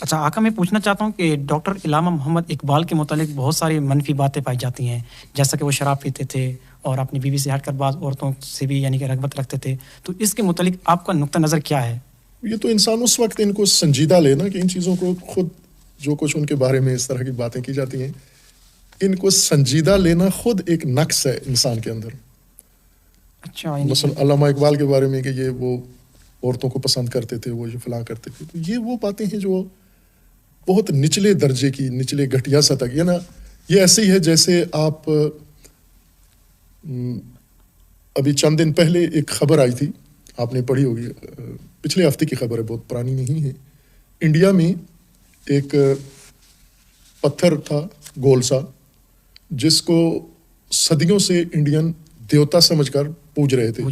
اچھا آقا، میں پوچھنا چاہتا ہوں کہ ڈاکٹر علامہ محمد اقبال کے متعلق بہت ساری منفی باتیں پائی جاتی ہیں، جیسا کہ وہ شراب پیتے تھے اور اپنی بیوی سے ہٹ کر بعض عورتوں سے بھی یعنی کہ رغبت رکھتے تھے، تو اس کے متعلق آپ کا نقطہ نظر کیا ہے؟ یہ تو انسان اس وقت ان کو سنجیدہ لینا کہ ان چیزوں کو خود جو کچھ ان کے بارے میں اس طرح کی باتیں کی جاتی ہیں، ان کو سنجیدہ لینا خود ایک نقص ہے انسان کے اندر. اچھا، مثلا علامہ اقبال کے بارے میں کہ یہ وہ عورتوں کو پسند کرتے تھے، وہ یہ فلاں کرتے تھے، تو یہ وہ باتیں ہیں جو بہت نچلے درجے کی، نچلے گھٹیا سطح کی ہے نا. یہ ایسے ہی ہے جیسے آپ ابھی چند دن پہلے ایک خبر آئی تھی، آپ نے پڑھی ہوگی، پچھلے ہفتے کی خبر ہے، بہت پرانی نہیں ہے. انڈیا میں ایک پتھر تھا گول سا، جس کو صدیوں سے انڈین دیوتا سمجھ کر پوج رہے تھے.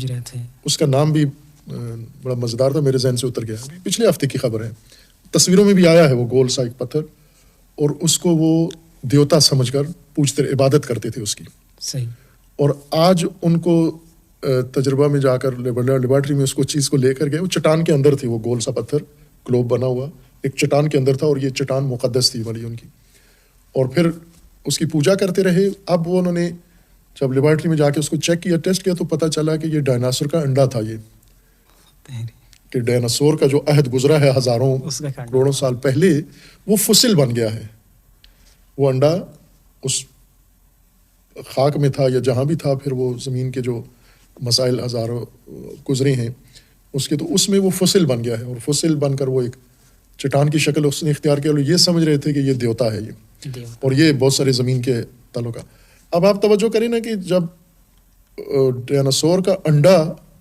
اس کا نام بھی بڑا مزیدار تھا، میرے ذہن سے اتر گیا. پچھلے ہفتے کی خبر ہے، تصویروں میں بھی آیا ہے وہ گول سا ایک پتھر، اور اس کو وہ دیوتا سمجھ کر پوجتے، عبادت کرتے تھے اس کی. صحیح. اور آج ان کو تجربہ میں جا کر لیبارٹری میں اس کو چیز کو لے کر گئے، وہ چٹان کے اندر تھی، وہ گول سا پتھر گلوب بنا ہوا ایک چٹان کے اندر تھا، اور یہ چٹان مقدس تھی والی ان کی. اور پھر اس کی پوجا کرتے رہے. اب وہ انہوں نے جب لیبارٹری میں جا کے اس کو چیک کیا، ٹیسٹ کیا، تو پتہ چلا کہ یہ ڈائناسور کا انڈا تھا. یہ کہ ڈائناسور کا جو عہد گزرا ہے ہزاروں کروڑوں سال پہلے، وہ فسل بن گیا ہے. وہ انڈا اس خاک میں تھا یا جہاں بھی تھا، پھر وہ زمین کے جو مسائل ہزاروں گزرے ہیں اس کے، تو اس میں وہ فسل بن گیا ہے، اور فسل بن کر وہ ایک چٹان کی شکل اس نے اختیار کیا. اور یہ سمجھ رہے تھے کہ یہ دیوتا ہے یہ، اور یہ بہت سارے زمین کے تعلقات. اب آپ توجہ کریں نا کہ جب ڈائناسور کا انڈا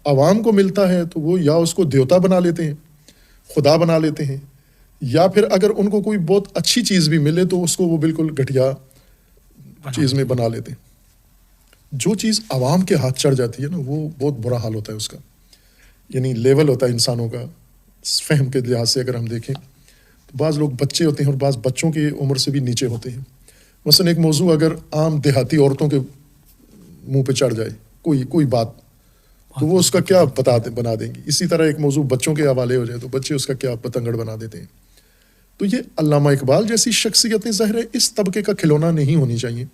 عوام کو ملتا ہے تو وہ یا اس کو دیوتا بنا لیتے ہیں، خدا بنا لیتے ہیں، یا پھر اگر ان کو کوئی بہت اچھی چیز بھی ملے تو اس کو وہ بالکل گھٹیا چیز میں بنا لیتے ہیں. جو چیز عوام کے ہاتھ چڑھ جاتی ہے نا، وہ بہت برا حال ہوتا ہے اس کا. یعنی لیول ہوتا ہے انسانوں کا فہم کے لحاظ سے. اگر ہم دیکھیں تو بعض لوگ بچے ہوتے ہیں اور بعض بچوں کی عمر سے بھی نیچے ہوتے ہیں. مثلا ایک موضوع اگر عام دیہاتی عورتوں کے منہ پہ چڑھ جائے کوئی بات، تو وہ اس کا کیا بنا دیں گی. اسی طرح ایک موضوع بچوں کے حوالے ہو جائے تو بچے اس کا کیا پتنگڑ بنا دیتے ہیں. تو یہ علامہ اقبال جیسی شخصیتیں ظاہر ہے اس طبقے کا کھلونا نہیں ہونی چاہیے.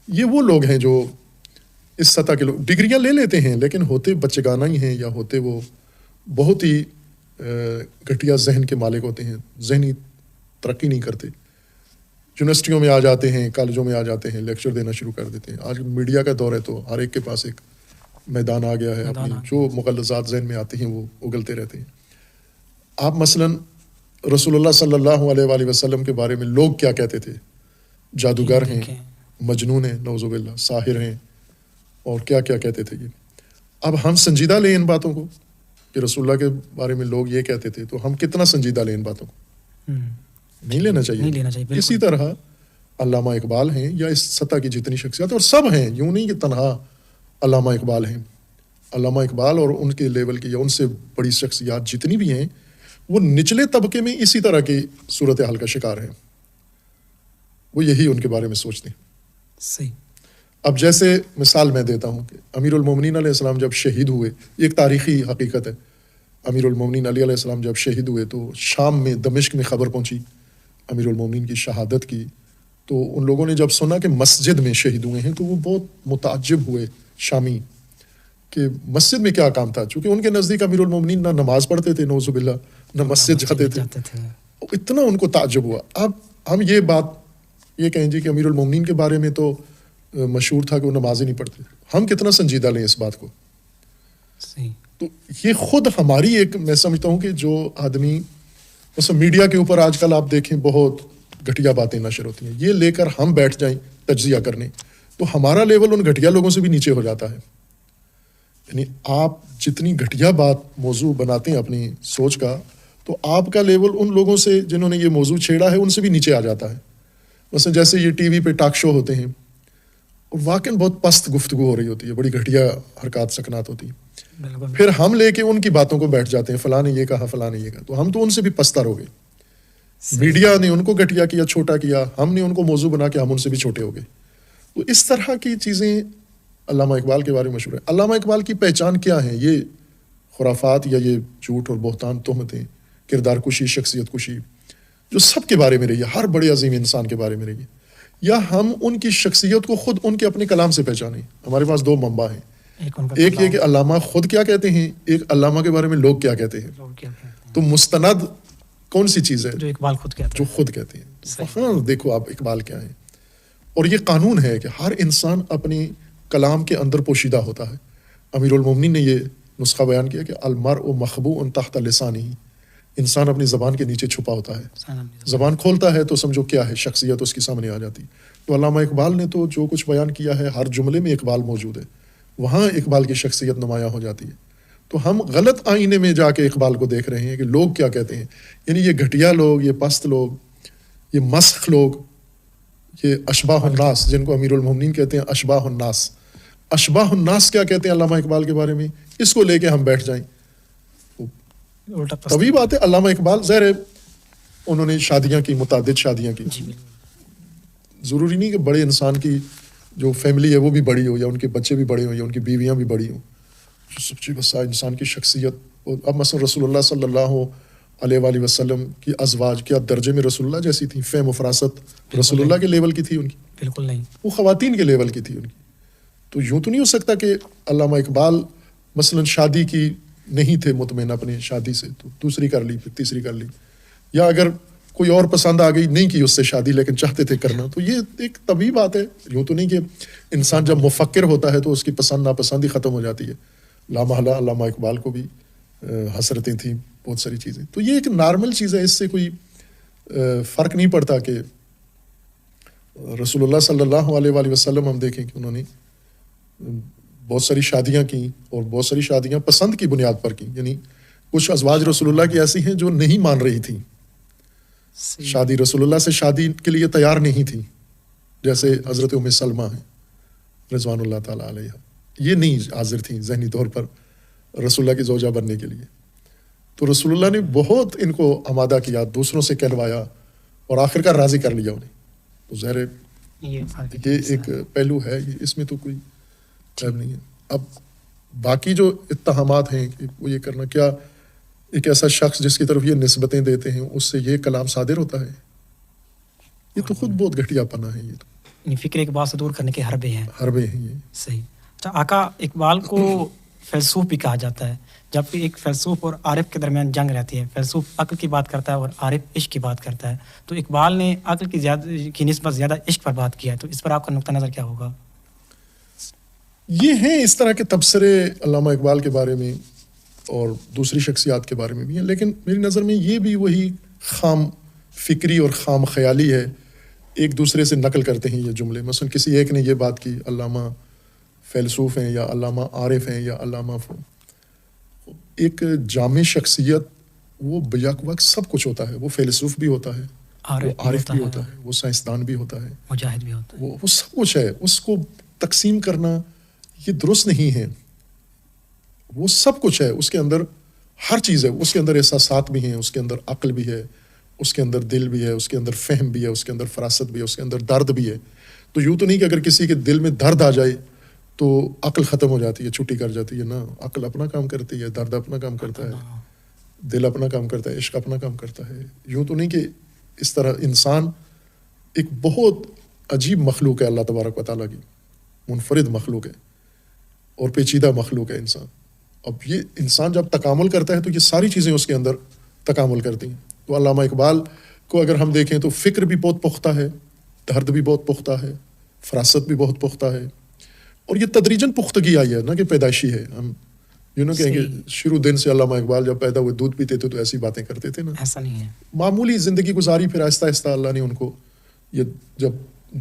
یہ وہ لوگ ہیں جو اس سطح کے لوگ ڈگریاں لے لیتے ہیں، لیکن ہوتے بچگانہ ہی ہیں، یا ہوتے وہ بہت ہی گھٹیا ذہن کے مالک ہوتے ہیں، ذہنی ترقی نہیں کرتے. یونیورسٹیوں میں آ جاتے ہیں، کالجوں میں آ جاتے ہیں، لیکچر دینا شروع کر دیتے ہیں. آج میڈیا کا دور ہے تو ہر ایک کے پاس ایک میدان آ گیا ہے، اپنی جو مغلظات ذہن میں آتے ہیں وہ اگلتے رہتے ہیں. آپ مثلاً رسول اللہ صلی اللہ علیہ وآلہ وسلم کے بارے میں لوگ کیا کہتے تھے؟ جادوگر ہیں، مجنون ہیں، نعوذ باللہ، ساحر ہیں، اور کیا کیا کہتے تھے. یہ اب ہم سنجیدہ لیں ان باتوں کو کہ رسول اللہ کے بارے میں لوگ یہ کہتے تھے، تو ہم کتنا سنجیدہ لیں ان باتوں کو؟ نہیں لینا چاہیے. اسی طرح علامہ اقبال ہیں یا اس سطح کی جتنی شخصیات، اور سب ہیں، یوں نہیں کہ تنہا علامہ اقبال ہیں. علامہ اقبال اور ان کے لیول کی یا ان سے بڑی شخصیات جتنی بھی ہیں، وہ نچلے طبقے میں اسی طرح کی صورتحال کا شکار ہیں. وہ یہی ان کے بارے میں سوچتے ہیں. صحیح. اب جیسے مثال میں دیتا ہوں کہ امیر المومنین علیہ السلام جب شہید ہوئے، ایک تاریخی حقیقت ہے، امیر المومنین علی علیہ السلام جب شہید ہوئے تو شام میں دمشق میں خبر پہنچی امیر المومنین کی شہادت کی. تو ان لوگوں نے جب سنا کہ مسجد میں شہید ہوئے ہیں تو وہ بہت متعجب ہوئے شامی کہ مسجد میں کیا کام تھا، چونکہ ان کے نزدیک امیر المومنین نہ نماز پڑھتے تھے، نعوذ باللہ، نہ مسجد جاتے تھے. اتنا ان کو تعجب ہوا. اب ہم یہ بات یہ کہیں جی کہ امیر المومنین کے بارے میں تو مشہور تھا کہ وہ نماز ہی نہیں پڑھتے. ہم کتنا سنجیدہ لیں اس بات کو؟ تو یہ خود ہماری ایک، میں سمجھتا ہوں کہ جو آدمی مثلا میڈیا کے اوپر آج کل آپ دیکھیں بہت گھٹیا باتیں نشر ہوتی ہیں، یہ لے کر ہم بیٹھ جائیں تجزیہ کرنے تو ہمارا لیول ان گھٹیا لوگوں سے بھی نیچے ہو جاتا ہے. یعنی آپ جتنی گھٹیا بات موضوع بناتے ہیں اپنی سوچ کا، تو آپ کا لیول ان لوگوں سے جنہوں نے یہ موضوع چھیڑا ہے ان سے بھی نیچے آ جاتا ہے. مثلا جیسے یہ ٹی وی پہ ٹاک شو ہوتے ہیں، واقعاً بہت پست گفتگو ہو رہی ہوتی ہے، بڑی گھٹیا حرکات سکنات ہوتی ہیں. پھر ہم لے کے ان کی باتوں کو بیٹھ جاتے ہیں، فلاں نے یہ کہا، فلاں نے یہ کہا، تو ہم تو ان سے بھی پستر ہو گئے. میڈیا نے ان کو گھٹیا کیا، چھوٹا کیا، ہم نے ان کو موضوع بنا کے ہم ان سے بھی چھوٹے ہو گئے. تو اس طرح کی چیزیں علامہ اقبال کے بارے میں مشہور ہے. علامہ اقبال کی پہچان کیا ہے؟ یہ خرافات یا یہ جھوٹ اور بہتان تہمتیں، کردار کشی، شخصیت کشی، جو سب کے بارے میں رہی ہے، ہر بڑے عظیم انسان کے بارے میں رہی ہے، یا ہم ان کی شخصیت کو خود ان کے اپنے کلام سے پہچانیں؟ ہمارے پاس دو منبع ہیں، ایک یہ کہ علامہ خود کیا کہتے ہیں، ایک علامہ کے بارے میں لوگ کیا کہتے ہیں۔ تو مستند کون سی چیز ہے؟ جو اقبال خود کہتا ہے، جو خود کہتے ہیں۔ ہاں دیکھو آپ اقبال کیا ہیں، اور یہ قانون ہے کہ ہر انسان اپنی کلام کے اندر پوشیدہ ہوتا ہے۔ امیر المومنین نے یہ نسخہ بیان کیا کہ المرء مخبوء تحت لسانہ، انسان اپنی زبان کے نیچے چھپا ہوتا ہے، زبان کھولتا ہے تو سمجھو کیا ہے، شخصیت اس کی سامنے آ جاتی۔ تو علامہ اقبال نے تو جو کچھ بیان کیا ہے، ہر جملے میں اقبال موجود ہے، وہاں اقبال کی شخصیت نمایاں ہو جاتی ہے۔ تو ہم غلط آئینے میں جا کے اقبال کو دیکھ رہے ہیں کہ لوگ کیا کہتے ہیں، یعنی یہ گھٹیا لوگ، یہ پست لوگ، یہ مسخ لوگ، یہ اشباح الناس، جن کو امیر المومنین کہتے ہیں اشباح الناس، اشباح الناس کیا کہتے ہیں علامہ اقبال کے بارے میں، اس کو لے کے ہم بیٹھ جائیں، طبیعی بات ہے۔ علامہ اقبال ظاہر ہے انہوں نے شادیاں کی، متعدد شادیاں کی، ضروری نہیں کہ بڑے انسان کی جو فیملی ہے وہ بھی بڑی ہو، یا ان کے بچے بھی بڑے ہوں، یا ان کی بیویاں بھی بڑی ہوں۔ سچی بسا انسان کی شخصیت، اب مثلا رسول اللہ صلی اللہ علیہ وآلہ وسلم کی ازواج کیا درجے میں رسول اللہ جیسی تھیں؟ فہم و فراست رسول اللہ کے لیول کی تھی ان کی؟ بالکل نہیں، وہ خواتین کے لیول کی تھی ان کی۔ تو یوں تو نہیں ہو سکتا کہ علامہ اقبال مثلا شادی کی نہیں تھے مطمئن اپنی شادی سے، تو دوسری کر لی، پھر تیسری کر لی، یا اگر کوئی اور پسند آ گئی نہیں کی اس سے شادی لیکن چاہتے تھے کرنا، تو یہ ایک طبیعی بات ہے۔ یوں تو نہیں کہ انسان جب مفکر ہوتا ہے تو اس کی پسند ناپسند ہی ختم ہو جاتی ہے۔ لامحالہ علامہ اقبال کو بھی حسرتیں تھیں، بہت ساری چیزیں، تو یہ ایک نارمل چیز ہے، اس سے کوئی فرق نہیں پڑتا کہ رسول اللہ صلی اللہ علیہ وآلہ وسلم ہم دیکھیں کہ انہوں نے بہت ساری شادیاں کی، اور بہت ساری شادیاں پسند کی بنیاد پر کی، یعنی کچھ ازواج رسول اللہ کی ایسی ہیں جو نہیں مان رہی تھیں شادی، رسول اللہ سے شادی کے لیے تیار نہیں تھی، جیسے حضرت ام سلمہ ہیں رضوان اللہ تعالیٰ علیہ، یہ نہیں حاضر تھیں ذہنی طور پر رسول اللہ کی زوجہ بننے کے لیے۔ تو رسول اللہ نے بہت ان کو آمادہ کیا، دوسروں سے کہلوایا، اور آخر کار راضی کر لیا انہیں۔ تو ظاہر یہ ایک پہلو ہے، اس میں تو کوئی عیب نہیں ہے۔ اب باقی جو اتہامات ہیں کہ وہ یہ کرنا، کیا ایک ایسا شخص جس کی طرف یہ نسبتیں دیتے ہیں اس سے یہ کلام صادر ہوتا ہے؟ یہ تو خود بہت گھٹیا پنا ہے، یہ تو فکر اقبال سے دور کرنے کے حربے ہیں، حربے ہیں یہ۔ صحیح۔ اچھا، آقا اقبال کو فیلسوف بھی کہا جاتا ہے، جبکہ ایک فیلسوف اور عارف کے درمیان جنگ رہتی ہے۔ فیلسوف عقل کی بات کرتا ہے اور عارف عشق کی بات کرتا ہے، تو اقبال نے عقل کی نسبت زیادہ عشق پر بات کیا ہے، تو اس پر آپ کا نقطہ نظر کیا ہوگا؟ یہ ہیں اس طرح کے تبصرے علامہ اقبال کے بارے میں اور دوسری شخصیات کے بارے میں بھی ہیں، لیکن میری نظر میں یہ بھی وہی خام فکری اور خام خیالی ہے، ایک دوسرے سے نقل کرتے ہیں یہ جملے۔ مثلا کسی ایک نے یہ بات کی، علامہ فیلسوف ہیں یا علامہ عارف ہیں یا علامہ ایک جامع شخصیت، وہ بیک وقت سب کچھ ہوتا ہے، وہ فیلسوف بھی ہوتا ہے، وہ عارف بھی ہوتا ہے، وہ سائنسدان بھی ہوتا ہے، مجاہد بھی ہوتا ہے، وہ سب کچھ ہے۔ اس کو تقسیم کرنا یہ درست نہیں ہے، وہ سب کچھ ہے، اس کے اندر ہر چیز ہے، اس کے اندر احساسات بھی ہیں، اس کے اندر عقل بھی ہے، اس کے اندر دل بھی ہے، اس کے اندر فہم بھی ہے، اس کے اندر فراست بھی ہے، اس کے اندر درد بھی ہے۔ تو یوں تو نہیں کہ اگر کسی کے دل میں درد آ جائے تو عقل ختم ہو جاتی ہے، چھٹی کر جاتی ہے، نا، عقل اپنا کام کرتی ہے، درد اپنا کام کرتا ہے، دل اپنا کام کرتا ہے، عشق اپنا کام کرتا ہے۔ یوں تو نہیں کہ اس طرح انسان ایک بہت عجیب مخلوق ہے اللہ تبارک و تعالیٰ کی، منفرد مخلوق ہے اور پیچیدہ مخلوق ہے انسان۔ اب یہ انسان جب تکامل کرتا ہے تو یہ ساری چیزیں اس کے اندر تکامل کرتی ہیں۔ تو علامہ اقبال کو اگر ہم دیکھیں تو فکر بھی بہت پختہ ہے، درد بھی بہت پختہ ہے، فراست بھی بہت پختہ ہے، اور یہ تدریجاً پختگی آئی ہے، نہ کہ پیدائشی ہے۔ ہم کہیں گے شروع دن سے علامہ اقبال جب پیدا ہوئے دودھ پیتے تھے تو ایسی باتیں کرتے تھے نا، ایسا نہیں ہے، معمولی زندگی گزاری، پھر آہستہ آہستہ اللہ نے ان کو یہ جب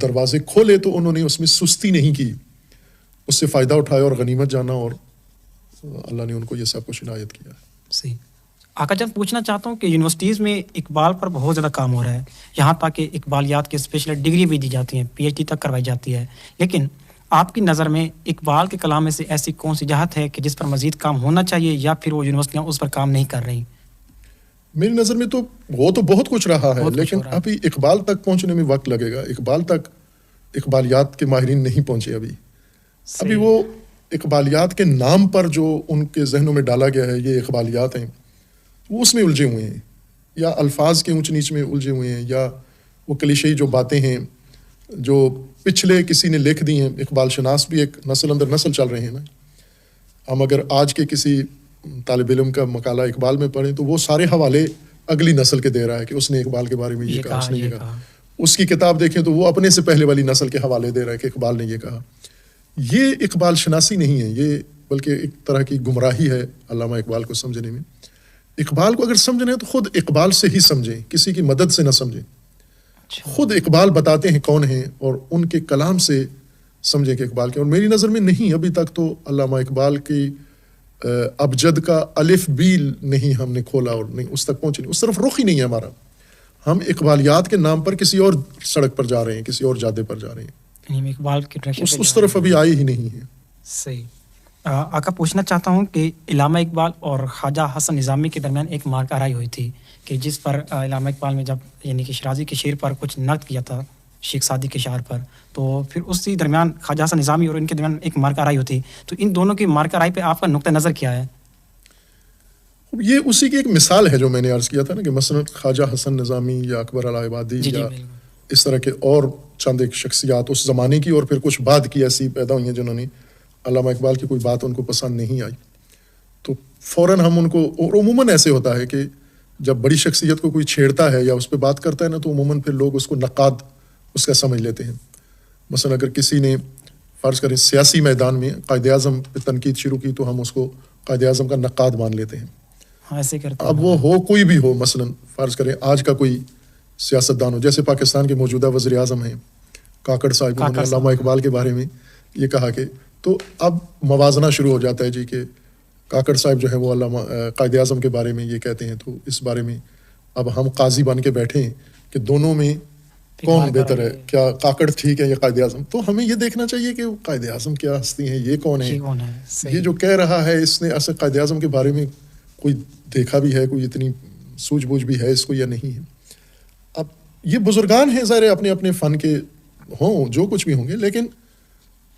دروازے کھولے تو انہوں نے اس میں سستی نہیں کی، اس سے فائدہ اٹھایا اور غنیمت جانا، اور اللہ نے ان کو یہ سب کچھ عنایت کیا ہے۔ صحیح۔ آقا جان پوچھنا چاہتا ہوں کہ یونیورسٹیز میں اقبال پر بہت زیادہ کام ہو رہا ہے، یہاں تک کہ اقبالیات کی اسپیشل ڈگری بھی دی جاتی ہیں، پی ایچ ڈی تک کروائی جاتی ہے، لیکن آپ کی نظر میں اقبال کے کلام میں سے ایسی کون سی جہت ہے کہ جس پر مزید کام ہونا چاہیے، یا پھر وہ یونیورسٹیاں اس پر کام نہیں کر رہی؟ میری نظر میں تو وہ تو بہت کچھ رہا ہے، لیکن ابھی اقبال تک پہنچنے میں وقت لگے گا۔ اقبال تک اقبالیات کے ماہرین نہیں پہنچے ابھی وہ اقبالیات کے نام پر جو ان کے ذہنوں میں ڈالا گیا ہے یہ اقبالیات ہیں، وہ اس میں الجھے ہوئے ہیں۔ یا الفاظ کے اونچ نیچ میں الجھے ہوئے ہیں، یا وہ کلیشئی جو باتیں ہیں جو پچھلے کسی نے لکھ دی ہیں. اقبال شناس بھی ایک نسل اندر نسل چل رہے ہیں نا. ہم اگر آج کے کسی طالب علم کا مقالہ اقبال میں پڑھیں تو وہ سارے حوالے اگلی نسل کے دے رہا ہے کہ اس نے اقبال کے بارے میں یہ کہا، اس نے یہ کہا. اس کی کتاب دیکھیں تو وہ اپنے سے پہلے والی نسل کے حوالے دے رہا ہے کہ اقبال نے یہ کہا. یہ اقبال شناسی نہیں ہے، یہ بلکہ ایک طرح کی گمراہی ہے علامہ اقبال کو سمجھنے میں. اقبال کو اگر سمجھنا ہے تو خود اقبال سے ہی سمجھیں، کسی کی مدد سے نہ سمجھیں. خود اقبال بتاتے ہیں کون ہیں اور ان کے کلام سے سمجھیں کہ اقبال کے. اور میری نظر میں نہیں، ابھی تک تو علامہ اقبال کی ابجد کا الف بھی نہیں ہم نے کھولا اور نہیں اس تک پہنچے، نہیں اس طرف رخ ہی نہیں ہے ہمارا. ہم اقبالیات کے نام پر کسی اور سڑک پر جا رہے ہیں، کسی اور جادے پر جا رہے ہیں. اقبال کی اس طرف ابھی آئی ہی نہیں ہے. صحیح. آقا پوچھنا چاہتا ہوں کہ علامہ اقبال اور خواجہ حسن نظامی کے درمیان ایک مارکہ آرائی ہوئی تھی کہ جس پر علامہ اقبال نے جب یعنی کہ شیرازی کے شعر پر کچھ نقد کیا تھا شیخ سعدی کے شعر پر، تو پھر اسی درمیان خواجہ حسن نظامی اور ان کے درمیان ایک مارکہ آرائی ہوتی. تو ان دونوں کی مارکہ آرائی پہ آپ کا نقطہ نظر کیا ہے؟ یہ اسی کی ایک مثال ہے جو میں نے عرض کیا تھا نا کہ مثلا خواجہ حسن نظامی یا اکبر الہ آبادی یا اس طرح کے اور چند ایک شخصیات اس زمانے کی اور پھر کچھ بعد کی ایسی پیدا ہوئی ہیں جنہوں نے علامہ اقبال کی کوئی بات ان کو پسند نہیں آئی تو فوراً ہم ان کو، اور عموماً ایسے ہوتا ہے کہ جب بڑی شخصیت کو کوئی چھیڑتا ہے یا اس پہ بات کرتا ہے نا تو عموماً پھر لوگ اس کو نقاد اس کا سمجھ لیتے ہیں. مثلا اگر کسی نے فرض کریں سیاسی میدان میں قائد اعظم پہ تنقید شروع کی تو ہم اس کو قائد اعظم کا نقاد مان لیتے ہیں. ایسے کرتے ہیں. اب وہ ہو کوئی بھی ہو، مثلا فرض کریں آج کا کوئی سیاستدان ہو، جیسے پاکستان کے موجودہ وزیر اعظم ہیں کاکڑ صاحب، انہوں نے علامہ اقبال کے بارے میں یہ کہا کہ، تو اب موازنہ شروع ہو جاتا ہے جی کہ کاکڑ صاحب جو ہے وہ علامہ قائد اعظم کے بارے میں یہ کہتے ہیں، تو اس بارے میں اب ہم قاضی بن کے بیٹھے ہیں کہ دونوں میں کون بہتر ہے، کیا کاکڑ ٹھیک ہے یا قائد اعظم. تو ہمیں یہ دیکھنا چاہیے کہ قائد اعظم کیا ہستی ہیں، یہ کون ہے، یہ جو کہہ رہا ہے اس نے اصل قائد اعظم کے بارے میں کوئی دیکھا بھی ہے، کوئی اتنی سوجھ بوجھ بھی ہے اس کو یا نہیں ہے. اب یہ بزرگان ہیں ظاہر اپنے اپنے فن کے ہوں جو کچھ بھی ہوں گے، لیکن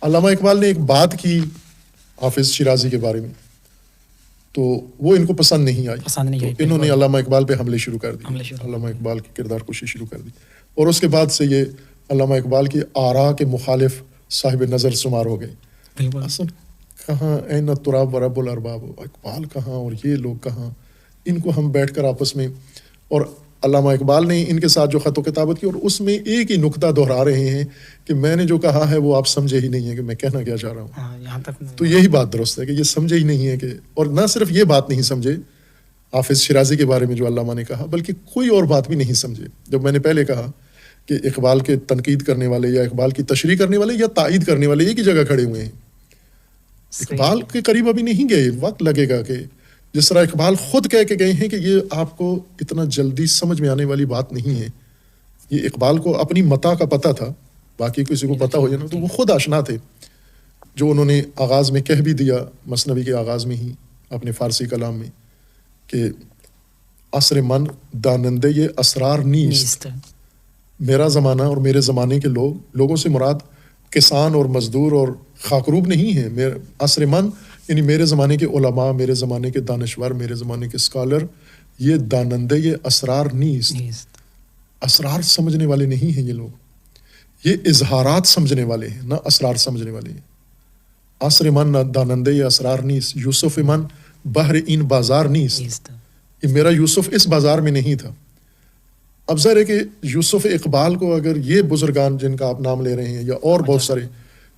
علامہ اقبال نے ایک بات کی حافظ شیرازی کے بارے میں تو وہ ان کو پسند نہیں آئی، تو انہوں نے علامہ اقبال پہ حملے شروع کر دیے، علامہ اقبال کی کردار کشی شروع کر دی. اور اس کے بعد سے یہ علامہ اقبال کی آراء کے مخالف صاحب نظر شمار ہو گئے. اصل کہاں این التراب و رب الارباب، اقبال کہاں اور یہ لوگ کہاں، ان کو ہم بیٹھ کر آپس میں، اور علامہ اقبال نے ان کے ساتھ جو خط و کتابت کی اور اس میں ایک ہی نقطہ دہرا رہے ہیں کہ میں نے جو کہا ہے وہ آپ سمجھے ہی نہیں ہے کہ میں کہنا کیا چاہ رہا ہوں. یہاں تک تو یہی بات درست ہے کہ یہ سمجھے ہی نہیں ہے کہ، اور نہ صرف یہ بات نہیں سمجھے حافظ شیرازی کے بارے میں جو علامہ نے کہا، بلکہ کوئی اور بات بھی نہیں سمجھے. جب میں نے پہلے کہا کہ اقبال کے تنقید کرنے والے یا اقبال کی تشریح کرنے والے یا تائید کرنے والے ایک ہی جگہ کھڑے ہوئے ہیں، اقبال کے قریب ابھی نہیں گئے. وقت لگے گا کہ جس طرح اقبال خود کہہ کے گئے ہیں کہ یہ آپ کو اتنا جلدی سمجھ میں آنے والی بات نہیں ہے. یہ اقبال کو اپنی متا کا پتہ تھا، باقی کسی کو پتہ ہو جانا تو وہ خود آشنا تھے. جو انہوں نے آغاز میں کہہ بھی دیا مثنوی کے آغاز میں ہی اپنے فارسی کلام میں کہ عصر من دانندے یہ اسرار نیست. میرا زمانہ اور میرے زمانے کے لوگوں سے مراد کسان اور مزدور اور خاکروب نہیں ہیں. عصر من یعنی میرے زمانے کے علماء، میرے زمانے کے دانشور، میرے زمانے کے اسکالر، یہ دانندے یہ اسرار نیست. اسرار سمجھنے والے نہیں ہیں یہ لوگ، یہ اظہارات سمجھنے والے ہیں، نہ اسرار سمجھنے والے ہیں. عصر من نہ دانندے یہ اسرار نیست، یوسف من بحر این بازار نیست. یہ میرا یوسف اس بازار میں نہیں تھا. اب ظاہر ہے کہ یوسف اقبال کو اگر یہ بزرگان جن کا آپ نام لے رہے ہیں یا اور بہت سارے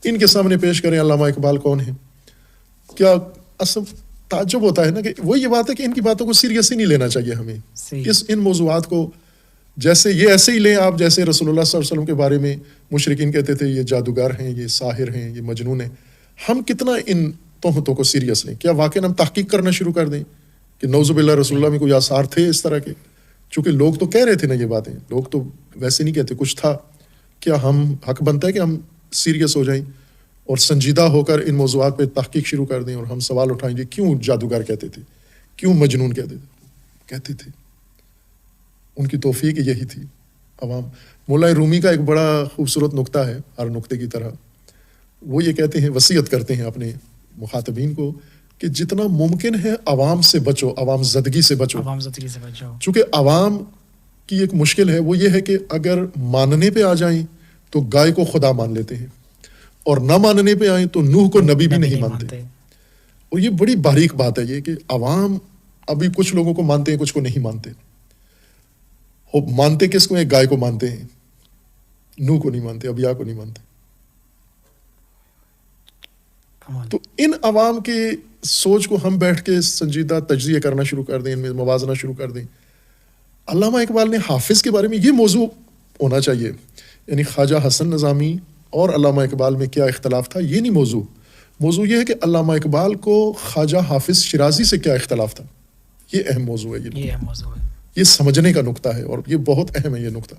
ان کے سامنے پیش کریں علامہ اقبال کون ہیں، کیا اصل تعجب ہوتا ہے نا کہ وہ یہ بات ہے کہ ان کی باتوں کو سیریس ہی نہیں لینا چاہیے ہمیں. ان موضوعات کو جیسے یہ ایسے ہی لیں آپ جیسے رسول اللہ صلی اللہ علیہ وسلم کے بارے میں مشرکین کہتے تھے یہ جادوگر ہیں، یہ ساحر ہیں، یہ مجنون ہیں. ہم کتنا ان تہمتوں کو سیریس لیں؟ کیا واقعاً ہم تحقیق کرنا شروع کر دیں کہ نعوذ باللہ رسول اللہ میں کوئی آثار تھے اس طرح کے؟ چونکہ لوگ تو کہہ رہے تھے نا یہ باتیں، لوگ تو ویسے نہیں کہتے، کچھ تھا. کیا ہم حق بنتا ہے کہ ہم سیریس ہو جائیں اور سنجیدہ ہو کر ان موضوعات پہ تحقیق شروع کر دیں اور ہم سوال اٹھائیں گے کیوں جادوگر کہتے تھے، کیوں مجنون کہتے تھے. ان کی توفیق یہی تھی. عوام مولا رومی کا ایک بڑا خوبصورت نقطہ ہے ہر نقطے کی طرح، وہ یہ کہتے ہیں، وصیت کرتے ہیں اپنے مخاطبین کو کہ جتنا ممکن ہے عوام سے بچو، عوام زدگی سے بچو. عوام زدگی سے بچ جاؤ. چونکہ عوام کی ایک مشکل ہے، وہ یہ ہے کہ اگر ماننے پہ آ جائیں تو گائے کو خدا مان لیتے ہیں، اور نہ ماننے پہ آئیں تو نوح کو نبی بھی نہیں مانتے. اور یہ بڑی باریک بات ہے یہ کہ عوام ابھی کچھ لوگوں کو مانتے ہیں، کچھ کو نہیں مانتے. مانتے کس کو ہیں؟ گائے کو مانتے ہیں، نوح کو نہیں مانتے، انبیاء کو نہیں مانتے. تو ان عوام کی سوچ کو ہم بیٹھ کے سنجیدہ تجزیہ کرنا شروع کر دیں، ان میں موازنہ شروع کر دیں. علامہ اقبال نے حافظ کے بارے میں یہ موضوع ہونا چاہیے، یعنی خواجہ حسن نظامی اور علامہ اقبال میں کیا اختلاف تھا، یہ نہیں موضوع یہ ہے کہ علامہ اقبال کو خواجہ حافظ شیرازی سے کیا اختلاف تھا. یہ اہم موضوع ہے، یہ سمجھنے کا نقطہ ہے، اور یہ بہت اہم ہے یہ نقطہ.